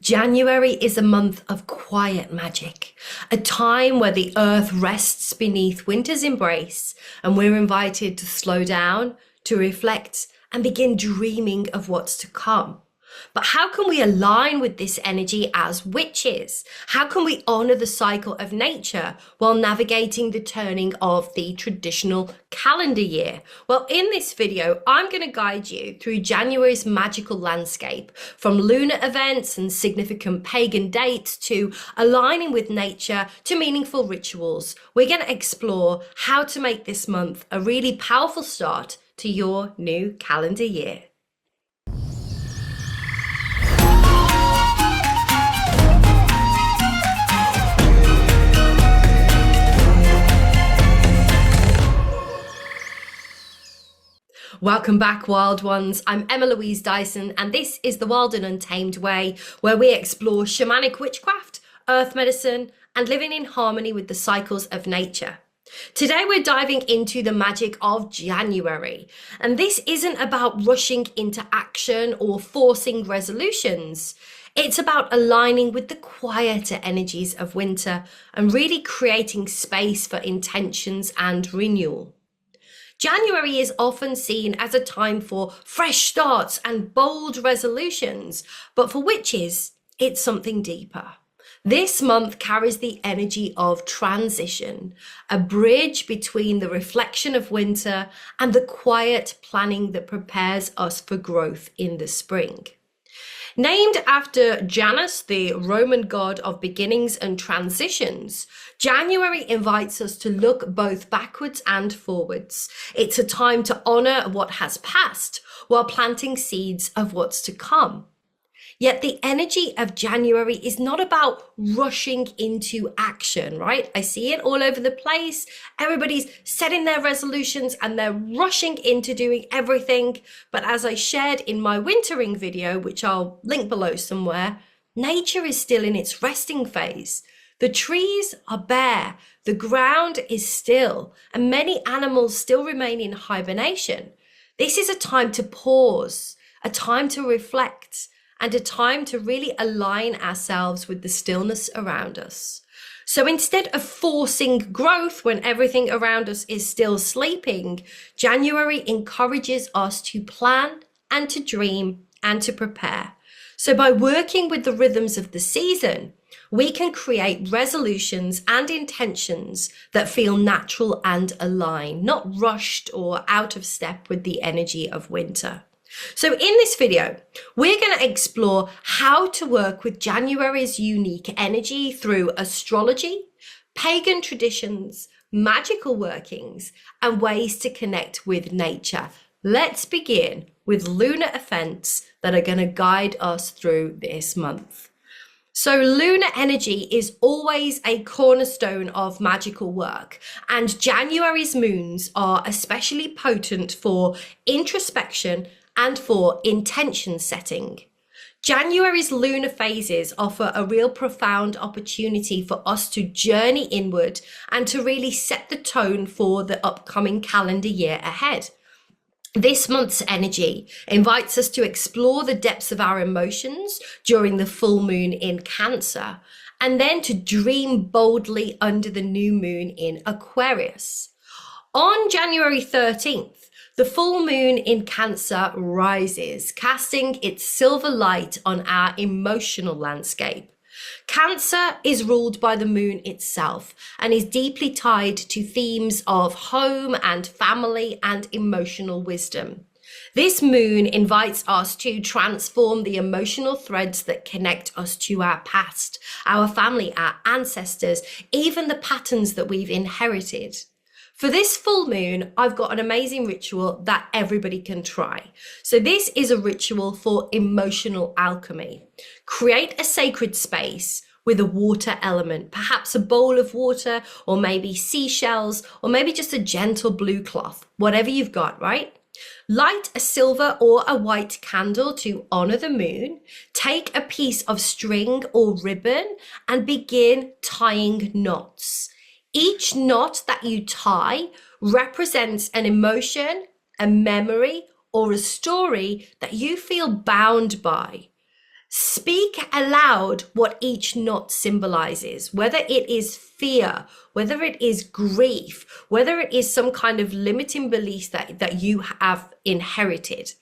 January is a month of quiet magic, a time where the earth rests beneath winter's embrace, and we're invited to slow down, to reflect, and begin dreaming of what's to come. But how can we align with this energy as witches? How can we honor the cycle of nature while navigating the turning of the traditional calendar year? Well, in this video, I'm going to guide you through January's magical landscape, from lunar events and significant pagan dates to aligning with nature to meaningful rituals. We're going to explore how to make this month a really powerful start to your new calendar year. Welcome back, Wild Ones. I'm Emma Louise Dyson, and this is the Wild and Untamed Way, where we explore shamanic witchcraft, earth medicine, and living in harmony with the cycles of nature. Today, we're diving into the magic of January, and this isn't about rushing into action or forcing resolutions. It's about aligning with the quieter energies of winter and really creating space for intentions and renewal. January is often seen as a time for fresh starts and bold resolutions, but for witches, it's something deeper. This month carries the energy of transition, a bridge between the reflection of winter and the quiet planning that prepares us for growth in the spring. Named after Janus, the Roman god of beginnings and transitions, January invites us to look both backwards and forwards. It's a time to honor what has passed while planting seeds of what's to come. Yet the energy of January is not about rushing into action, right? I see it all over the place. Everybody's setting their resolutions and they're rushing into doing everything. But as I shared in my wintering video, which I'll link below somewhere, nature is still in its resting phase. The trees are bare, the ground is still, and many animals still remain in hibernation. This is a time to pause, a time to reflect, and a time to really align ourselves with the stillness around us. So instead of forcing growth when everything around us is still sleeping, January encourages us to plan and to dream and to prepare. So by working with the rhythms of the season, we can create resolutions and intentions that feel natural and aligned, not rushed or out of step with the energy of winter. So in this video, we're going to explore how to work with January's unique energy through astrology, pagan traditions, magical workings, and ways to connect with nature. Let's begin with lunar events that are going to guide us through this month. So lunar energy is always a cornerstone of magical work, and January's moons are especially potent for introspection and for intention setting. January's lunar phases offer a real profound opportunity for us to journey inward and to really set the tone for the upcoming calendar year ahead. This month's energy invites us to explore the depths of our emotions during the full moon in Cancer, and then to dream boldly under the new moon in Aquarius. On January 13th, the full moon in Cancer rises, casting its silver light on our emotional landscape. Cancer is ruled by the moon itself and is deeply tied to themes of home and family and emotional wisdom. This moon invites us to transform the emotional threads that connect us to our past, our family, our ancestors, even the patterns that we've inherited. For this full moon, I've got an amazing ritual that everybody can try. So this is a ritual for emotional alchemy. Create a sacred space with a water element, perhaps a bowl of water, or maybe seashells, or maybe just a gentle blue cloth, whatever you've got, right? Light a silver or a white candle to honor the moon. Take a piece of string or ribbon and begin tying knots. Each knot that you tie represents an emotion, a memory, or a story that you feel bound by. Speak aloud what each knot symbolizes, whether it is fear, whether it is grief, whether it is some kind of limiting beliefs that you have inherited.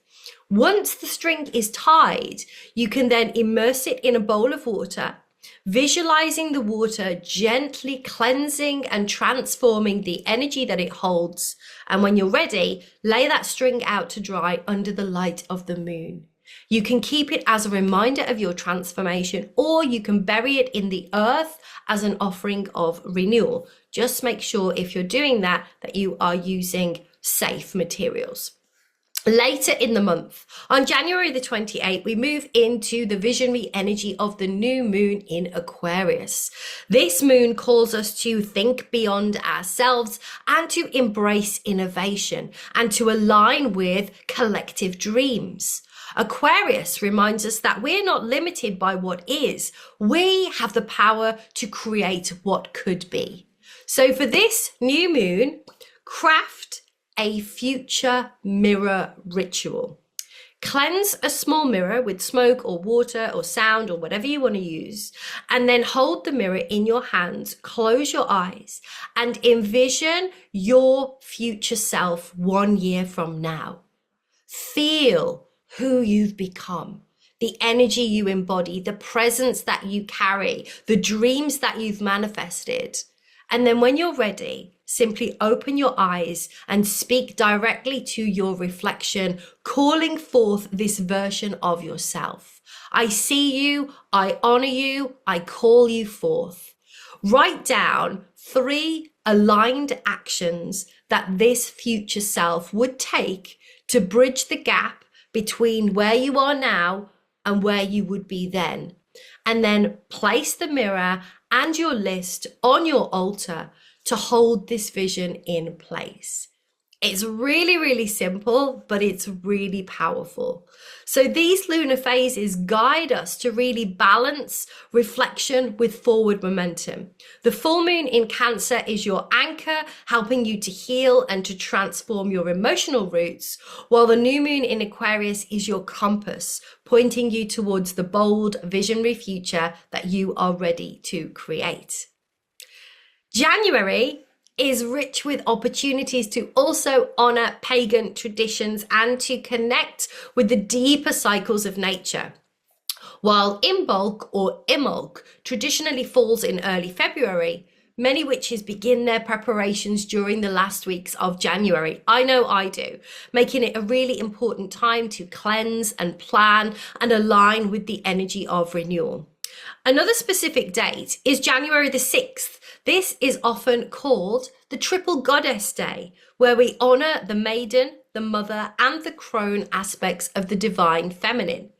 Once the string is tied, you can then immerse it in a bowl of water, visualizing the water gently cleansing and transforming the energy that it holds. And when you're ready, lay that string out to dry under the light of the moon. You can keep it as a reminder of your transformation, or you can bury it in the earth as an offering of renewal. Just make sure if you're doing that, that you are using safe materials. Later in the month, on January the 28th, we move into the visionary energy of the new moon in Aquarius. This moon calls us to think beyond ourselves and to embrace innovation and to align with collective dreams. Aquarius reminds us that we're not limited by what is. We have the power to create what could be. So for this new moon, craft a future mirror ritual. Cleanse a small mirror with smoke or water or sound or whatever you want to use, and then hold the mirror in your hands, close your eyes, and envision your future self 1 year from now. Feel who you've become, the energy you embody, the presence that you carry, the dreams that you've manifested. And then when you're ready, simply open your eyes and speak directly to your reflection, calling forth this version of yourself. I see you, I honor you, I call you forth. Write down 3 aligned actions that this future self would take to bridge the gap between where you are now and where you would be then. And then place the mirror and your list on your altar to hold this vision in place. It's really, really simple, but it's really powerful. So these lunar phases guide us to really balance reflection with forward momentum. The full moon in Cancer is your anchor, helping you to heal and to transform your emotional roots, while the new moon in Aquarius is your compass, pointing you towards the bold, visionary future that you are ready to create. January is rich with opportunities to also honor pagan traditions and to connect with the deeper cycles of nature. While Imbolc or Imbolc traditionally falls in early February, many witches begin their preparations during the last weeks of January. I know I do, making it a really important time to cleanse and plan and align with the energy of renewal. Another specific date is January the 6th. This is often called the Triple Goddess Day, where we honor the maiden, the mother, and the crone aspects of the divine feminine.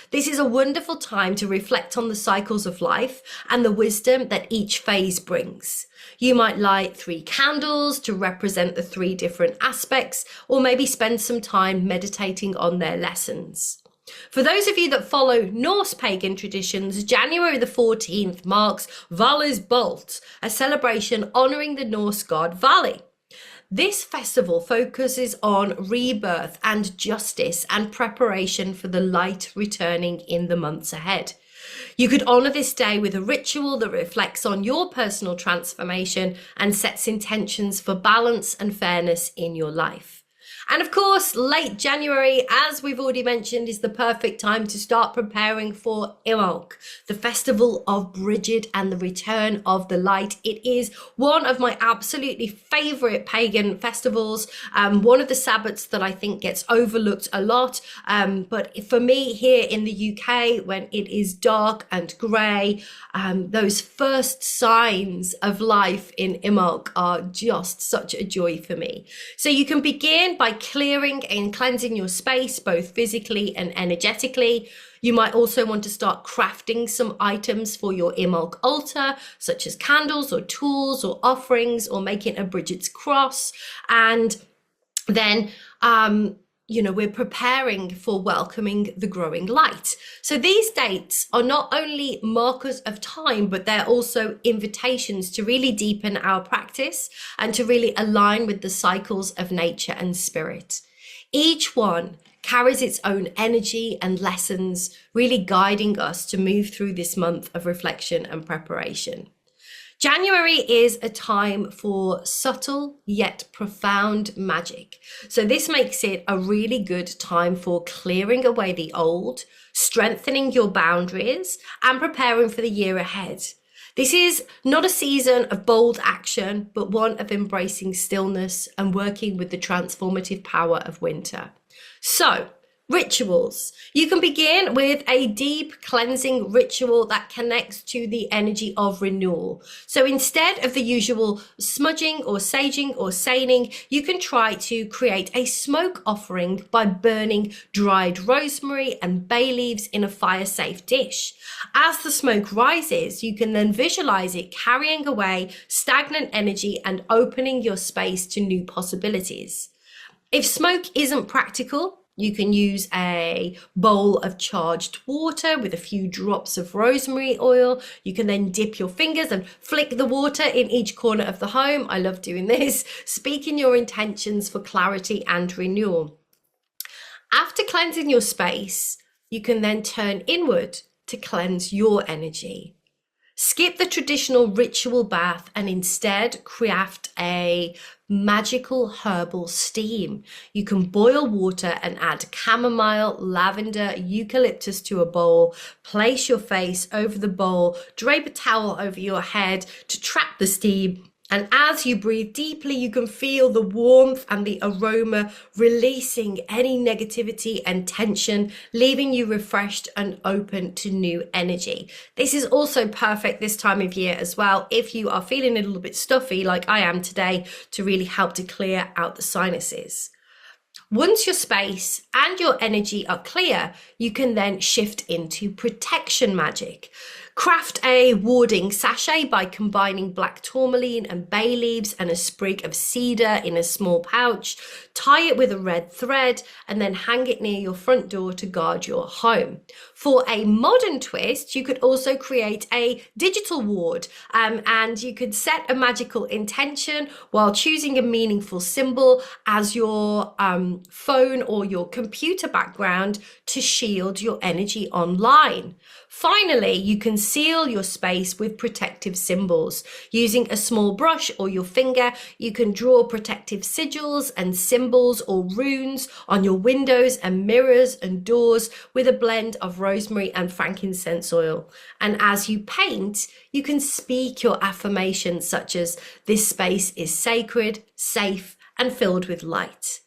This is a wonderful time to reflect on the cycles of life and the wisdom that each phase brings. You might light 3 candles to represent the 3 different aspects, or maybe spend some time meditating on their lessons. For those of you that follow Norse pagan traditions, January the 14th marks Valis Bolt, a celebration honouring the Norse god Vali. This festival focuses on rebirth and justice and preparation for the light returning in the months ahead. You could honour this day with a ritual that reflects on your personal transformation and sets intentions for balance and fairness in your life. And of course, late January, as we've already mentioned, is the perfect time to start preparing for Imbolc, the festival of Brigid and the return of the light. It is one of my absolutely favourite pagan festivals, one of the Sabbats that I think gets overlooked a lot. But for me here in the UK, when it is dark and grey, those first signs of life in Imbolc are just such a joy for me. So you can begin by clearing and cleansing your space, both physically and energetically. You might also want to start crafting some items for your Imbolc altar, such as candles or tools or offerings, or making a Bridget's cross. And then, we're preparing for welcoming the growing light. So these dates are not only markers of time, but they're also invitations to really deepen our practice and to really align with the cycles of nature and spirit. Each one carries its own energy and lessons, really guiding us to move through this month of reflection and preparation. January is a time for subtle yet profound magic. So this makes it a really good time for clearing away the old, strengthening your boundaries, and preparing for the year ahead. This is not a season of bold action, but one of embracing stillness and working with the transformative power of winter. So, rituals. You can begin with a deep cleansing ritual that connects to the energy of renewal. So instead of the usual smudging or saging or saining, you can try to create a smoke offering by burning dried rosemary and bay leaves in a fire-safe dish. As the smoke rises, you can then visualize it carrying away stagnant energy and opening your space to new possibilities. If smoke isn't practical, you can use a bowl of charged water with a few drops of rosemary oil. You can then dip your fingers and flick the water in each corner of the home. I love doing this. Speaking your intentions for clarity and renewal. After cleansing your space, you can then turn inward to cleanse your energy. Skip the traditional ritual bath and instead craft a magical herbal steam. You can boil water and add chamomile, lavender, eucalyptus to a bowl. Place your face over the bowl, drape a towel over your head to trap the steam. And as you breathe deeply, you can feel the warmth and the aroma releasing any negativity and tension, leaving you refreshed and open to new energy. This is also perfect this time of year as well, if you are feeling a little bit stuffy like I am today, to really help to clear out the sinuses. Once your space and your energy are clear, you can then shift into protection magic. Craft a warding sachet by combining black tourmaline and bay leaves and a sprig of cedar in a small pouch. Tie it with a red thread and then hang it near your front door to guard your home. For a modern twist, you could also create a digital ward and you could set a magical intention while choosing a meaningful symbol as your phone or your computer background to shield your energy online. Finally, you can seal your space with protective symbols. Using a small brush or your finger, you can draw protective sigils and symbols or runes on your windows and mirrors and doors with a blend of rosemary and frankincense oil. And as you paint, you can speak your affirmations such as, "This space is sacred, safe, and filled with light."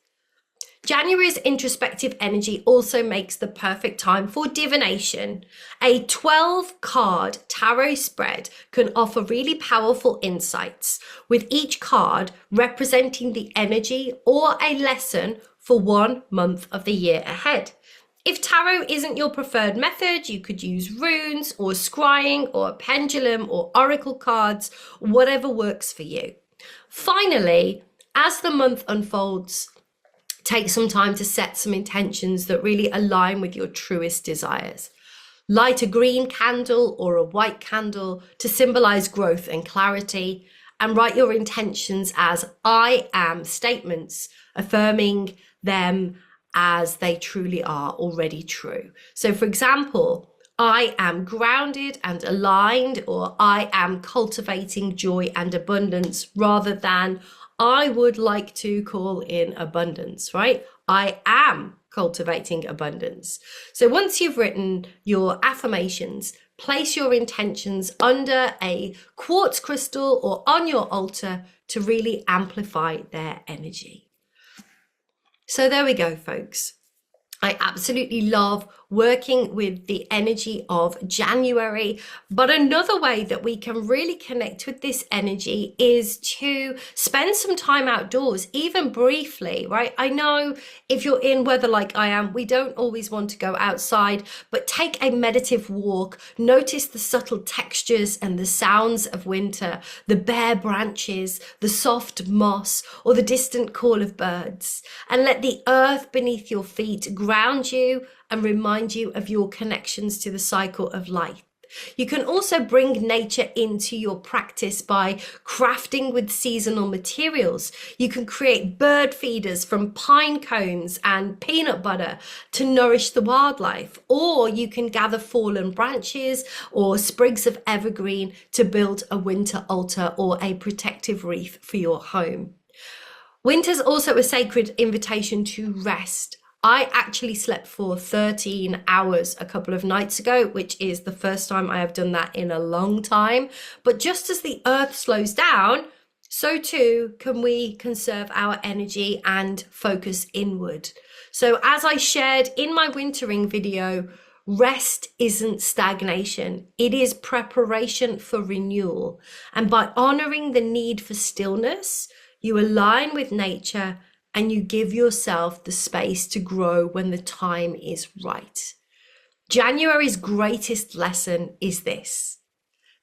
January's introspective energy also makes the perfect time for divination. A 12-card tarot spread can offer really powerful insights, with each card representing the energy or a lesson for 1 month of the year ahead. If tarot isn't your preferred method, you could use runes or scrying or a pendulum or oracle cards, whatever works for you. Finally, as the month unfolds, take some time to set some intentions that really align with your truest desires. Light a green candle or a white candle to symbolize growth and clarity, and write your intentions as "I am" statements, affirming them as they truly are already true. So for example, "I am grounded and aligned," or "I am cultivating joy and abundance," rather than "I would like to call in abundance," right? I am cultivating abundance. So once you've written your affirmations, place your intentions under a quartz crystal or on your altar to really amplify their energy. So there we go, folks. I absolutely love working with the energy of January, but another way that we can really connect with this energy is to spend some time outdoors, even briefly, right? I know if you're in weather like I am, we don't always want to go outside, but take a meditative walk, notice the subtle textures and the sounds of winter, the bare branches, the soft moss, or the distant call of birds, and let the earth beneath your feet ground you and remind you of your connections to the cycle of life. You can also bring nature into your practice by crafting with seasonal materials. You can create bird feeders from pine cones and peanut butter to nourish the wildlife, or you can gather fallen branches or sprigs of evergreen to build a winter altar or a protective wreath for your home. Winter's also a sacred invitation to rest. I actually slept for 13 hours a couple of nights ago, which is the first time I have done that in a long time. But just as the earth slows down, so too can we conserve our energy and focus inward. So as I shared in my wintering video, rest isn't stagnation. It is preparation for renewal. And by honoring the need for stillness, you align with nature and you give yourself the space to grow when the time is right. January's greatest lesson is this: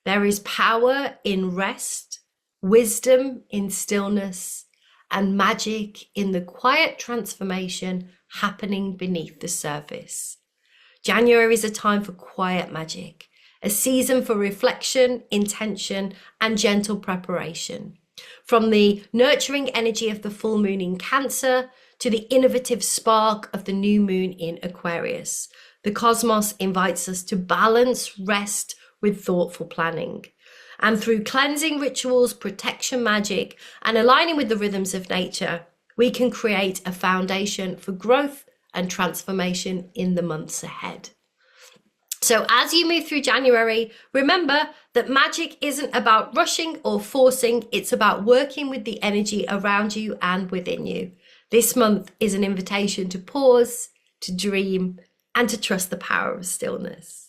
there is power in rest, wisdom in stillness, and magic in the quiet transformation happening beneath the surface. January is a time for quiet magic, a season for reflection, intention, and gentle preparation. From the nurturing energy of the full moon in Cancer to the innovative spark of the new moon in Aquarius, the cosmos invites us to balance rest with thoughtful planning. And through cleansing rituals, protection magic, and aligning with the rhythms of nature, we can create a foundation for growth and transformation in the months ahead. So as you move through January, remember that magic isn't about rushing or forcing, it's about working with the energy around you and within you. This month is an invitation to pause, to dream, and to trust the power of stillness.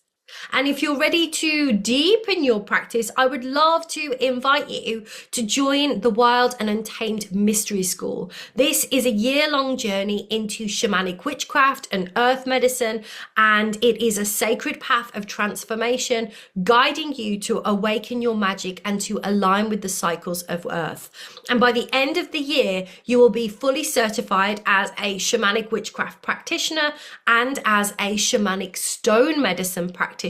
And if you're ready to deepen your practice, I would love to invite you to join the Wild and Untamed Mystery School. This is a year-long journey into shamanic witchcraft and earth medicine, and it is a sacred path of transformation, guiding you to awaken your magic and to align with the cycles of earth. And by the end of the year, you will be fully certified as a shamanic witchcraft practitioner and as a shamanic stone medicine practitioner,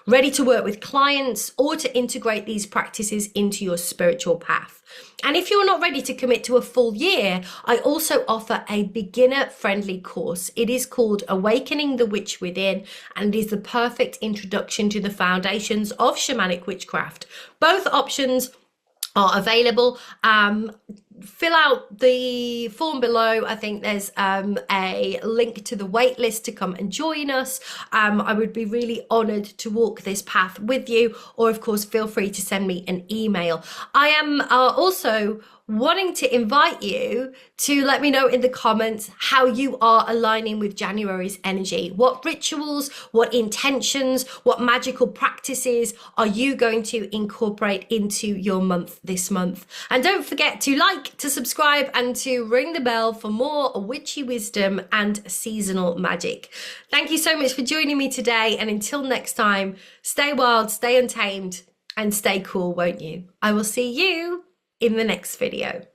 ready to work with clients or to integrate these practices into your spiritual path. And if you're not ready to commit to a full year, I also offer a beginner-friendly course. It is called Awakening the Witch Within, and it is the perfect introduction to the foundations of shamanic witchcraft. Both options are available. Fill out the form below. I think there's a link to the wait list to come and join us. I would be really honored to walk this path with you, or of course feel free to send me an email. I am also wanting to invite you to let me know in the comments how you are aligning with January's energy. What rituals, what intentions, what magical practices are you going to incorporate into your month this month? And don't forget to like, to subscribe, and to ring the bell for more witchy wisdom and seasonal magic. Thank you so much for joining me today, and until next time, stay wild, stay untamed, and stay cool, won't you? I will see you in the next video.